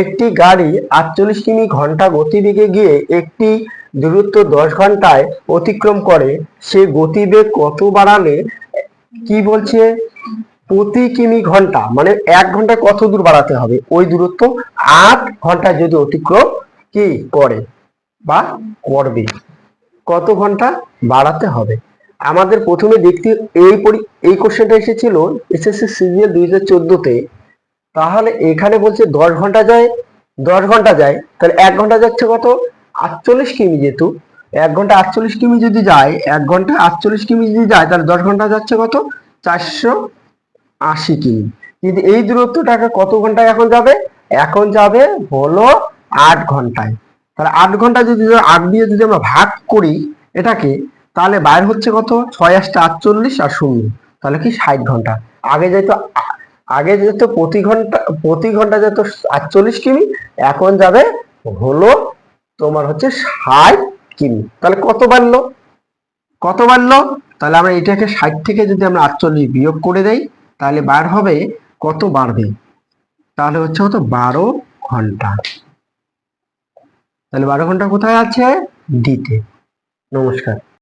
একটি গাড়ি 48 কিমি ঘন্টা গতিবেগে গিয়ে একটি দূরত্ব 10 ঘন্টায় অতিক্রম করে, সে গতিবেগ কত বাড়ালে কি বলছে প্রতি কিমি ঘন্টা মানে 1 ঘন্টায় কত দূর বাড়াতে হবে, ওই দূরত্ব 8 ঘন্টায় যদি অতিক্রম কি করে বা করবে, কত ঘন্টা বাড়াতে হবে। আমাদের প্রথমে দেখতে এই কোশ্চেনটা এসেছিল এসএসসি সিজিএল 2014-তে। তাহলে এখানে বলছে 10 ঘন্টা যায়, 10 ঘন্টা যায়, তাহলে 1 ঘন্টা যাচ্ছে কত 48 কিমি, যেহেতু 1 ঘন্টা 48 কিমি যদি যায়, 1 ঘন্টা 48 কিমি যদি যায়, তাহলে 10 ঘন্টা যাচ্ছে কত 480 কিমি। কিন্তু এই দূরত্বটাকে কত ঘন্টায় এখন যাবে, এখন যাবে হলো 8 ঘন্টায়। তাহলে 8 ঘন্টা যদি 8 দিয়ে যদি আমরা ভাগ করি এটাকে, তাহলে বাইর হচ্ছে কত 6 8 48 আর 0, তাহলে কি 60 ঘন্টা। আগে যেত প্রতি ঘন্টা যেত 48 কিমি, এখন যাবে হলো তোমার হচ্ছে 60 কিমি। তাহলে কত বাড়লো, কত বাড়লো, তাহলে আমরা এটাকে 60 থেকে যদি আমরা 48 বিয়োগ করে দেই, তাহলে বার হবে কত বাড়বে, তাহলে হচ্ছে কত 12 ঘন্টা। তাহলে 12 ঘন্টা কোথায় আছে, ডিতে। নমস্কার।